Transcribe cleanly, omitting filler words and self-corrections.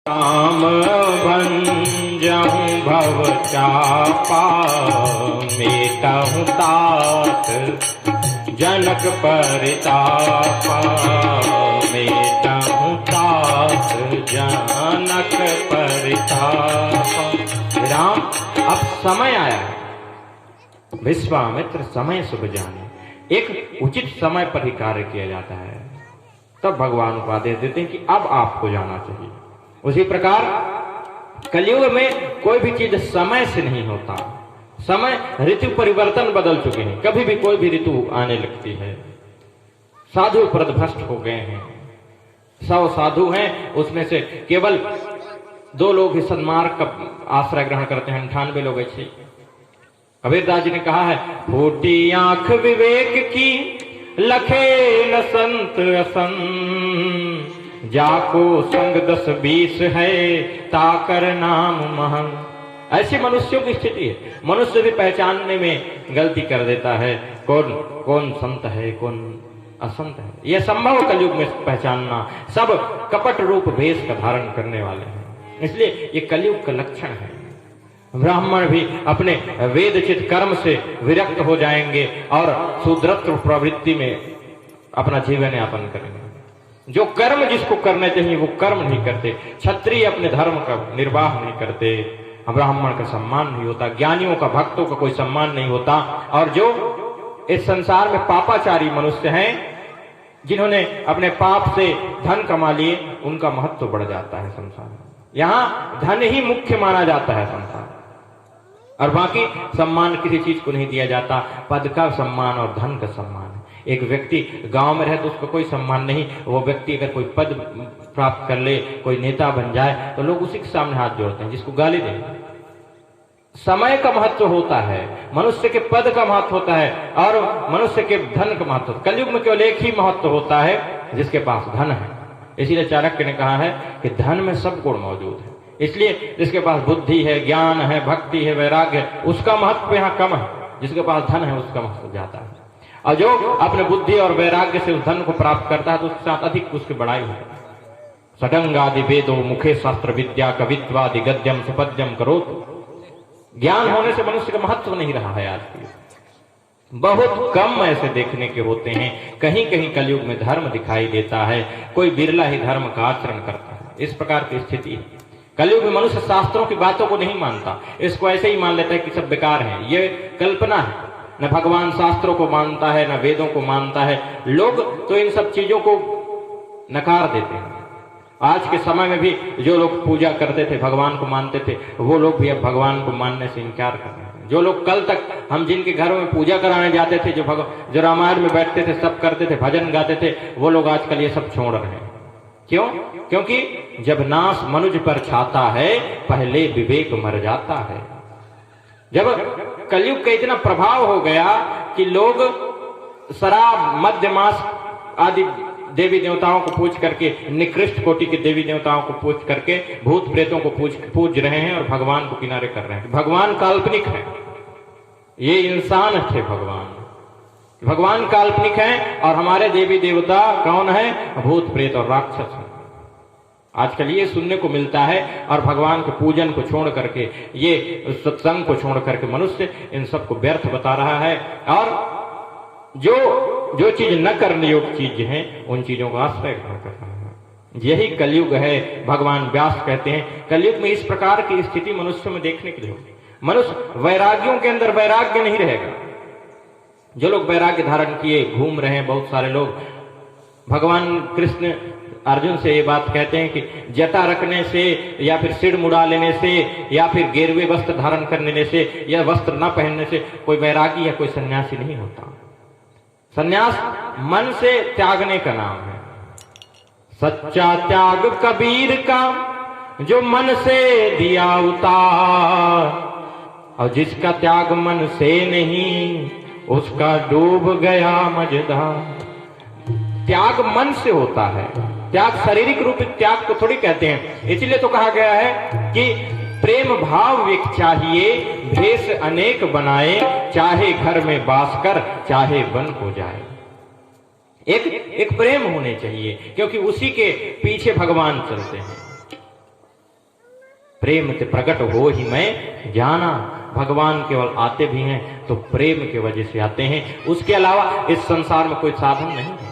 राम भंजहु भव चापा, मेटहु तात जनक परितापा, मेटहु तात जनक परितापा। राम, अब समय आया है। विश्वामित्र समय शुभ जाने, एक उचित समय पर ही कार्य किया जाता है। तब भगवान को आदेश देते हैं कि अब आपको जाना चाहिए। उसी प्रकार कलयुग में कोई भी चीज समय से नहीं होता। समय, ऋतु परिवर्तन बदल चुके हैं। कभी भी कोई भी ऋतु आने लगती है। साधु प्रदभ्रष्ट हो गए हैं। 100 साधु हैं, उसमें से केवल 2 लोग ही सन्मार्ग का आश्रय ग्रहण करते हैं, 98 लोग ऐसे। कबीरदास जी ने कहा है, फूटी आंख विवेक की, लखे न संत असन, जाको संग 10-20 है, ताकर नाम महंग। ऐसे मनुष्यों की स्थिति है। मनुष्य भी पहचानने में गलती कर देता है, कौन कौन संत है, कौन असंत है। यह संभव कलयुग में पहचानना। सब कपट रूप भेष का धारण करने वाले हैं, इसलिए ये कलयुग का लक्षण है। ब्राह्मण भी अपने वेदचित कर्म से विरक्त हो जाएंगे और शूद्रत्व प्रवृत्ति में अपना जीवन यापन करेंगे। जो कर्म जिसको करने चाहिए वो कर्म नहीं करते। क्षत्रिय अपने धर्म का निर्वाह नहीं करते, ब्राह्मण का सम्मान नहीं होता, ज्ञानियों का, भक्तों का कोई सम्मान नहीं होता। और जो इस संसार में पापाचारी मनुष्य हैं, जिन्होंने अपने पाप से धन कमा लिए, उनका महत्व बढ़ जाता है संसार में। यहाँ धन ही मुख्य माना जाता है संसार, और बाकी सम्मान किसी चीज को नहीं दिया जाता। पद का सम्मान और धन का सम्मान। एक व्यक्ति गांव में रहे तो उसको कोई सम्मान नहीं। वो व्यक्ति अगर कोई पद प्राप्त कर ले, कोई नेता बन जाए, तो लोग उसी के सामने हाथ जोड़ते हैं, जिसको गाली दें। समय का महत्व होता है, मनुष्य के पद का महत्व होता है, और मनुष्य के धन का महत्व। कलयुग में केवल एक ही महत्व होता है, जिसके पास धन है। इसीलिए चाणक्य ने कहा है कि धन में सब गुण मौजूद है। इसलिए जिसके पास बुद्धि है, ज्ञान है, भक्ति है, वैराग्य है, उसका महत्व यहाँ कम है। जिसके पास धन है उसका महत्व ज्यादा है। और जो अपने बुद्धि और वैराग्य से उस धन को प्राप्त करता है, तो उसके साथ अधिक उसकी बड़ाई है। षडंगादि वेदो मुखे शास्त्र विद्या कवित्वादि गद्यम सुपद्यम करो। ज्ञान होने से मनुष्य का महत्व नहीं रहा है आज की। बहुत कम ऐसे देखने के होते हैं। कहीं कहीं कलयुग में धर्म दिखाई देता है, कोई बिरला ही धर्म का आचरण करता है। इस प्रकार की स्थिति है। कलयुग में मनुष्य शास्त्रों की बातों को नहीं मानता, इसको ऐसे ही मान लेता है कि सब बेकार है। ये कल्पना है। न भगवान शास्त्रों को मानता है, न वेदों को मानता है। लोग तो इन सब चीजों को नकार देते हैं। आज के समय में भी जो लोग पूजा करते थे, भगवान को मानते थे, वो लोग भी अब भगवान को मानने से इनकार कर रहे हैं। जो लोग कल तक हम जिनके घरों में पूजा कराने जाते थे, जो रामायण में बैठते थे, सब करते थे, भजन गाते थे, वो लोग आजकल ये सब छोड़ रहे हैं। क्यों? क्योंकि जब नाश मनुज पर छाता है, पहले विवेक मर जाता है। जब कलयुग का इतना प्रभाव हो गया कि लोग शराब, मद्य, मांस आदि देवी देवताओं को पूज करके, निकृष्ट कोटि के देवी देवताओं को पूज करके, भूत प्रेतों को पूज रहे हैं और भगवान को किनारे कर रहे हैं। भगवान काल्पनिक है, ये इंसान थे। भगवान काल्पनिक है और हमारे देवी देवता कौन है? भूत प्रेत और राक्षस है। आजकल ये सुनने को मिलता है। और भगवान के पूजन को छोड़ करके, ये सत्संग को छोड़ करके मनुष्य इन सबको व्यर्थ बता रहा है। और जो चीज न करने योग्य चीज है, उन चीजों का आश्रय ग्रहण कर रहा है। यही कलयुग है। भगवान व्यास कहते हैं, कलयुग में इस प्रकार की स्थिति मनुष्य में देखने के लिए होगी। मनुष्य वैराग्यों के अंदर वैराग्य नहीं रहेगा। जो लोग वैराग्य धारण किए घूम रहे हैं, बहुत सारे लोग, भगवान कृष्ण अर्जुन से ये बात कहते हैं कि जटा रखने से, या फिर सिर मुड़ा लेने से, या फिर गेरुए वस्त्र धारण करने से, या वस्त्र न पहनने से कोई वैरागी या कोई सन्यासी नहीं होता। सन्यास मन से त्यागने का नाम है। सच्चा त्याग कबीर का, जो मन से दिया उतार, और जिसका त्याग मन से नहीं, उसका डूब गया मझधार। त्याग मन से होता है। त्याग शारीरिक रूप त्याग को थोड़ी कहते हैं। इसलिए तो कहा गया है कि प्रेम भाव विक चाहिए, भेष अनेक बनाए, चाहे घर में बास कर, चाहे वन को जाए। एक प्रेम होने चाहिए, क्योंकि उसी के पीछे भगवान चलते हैं। प्रेम से प्रकट हो ही मैं जाना। भगवान केवल आते भी हैं तो प्रेम की वजह से आते हैं, उसके अलावा इस संसार में कोई साधन नहीं है।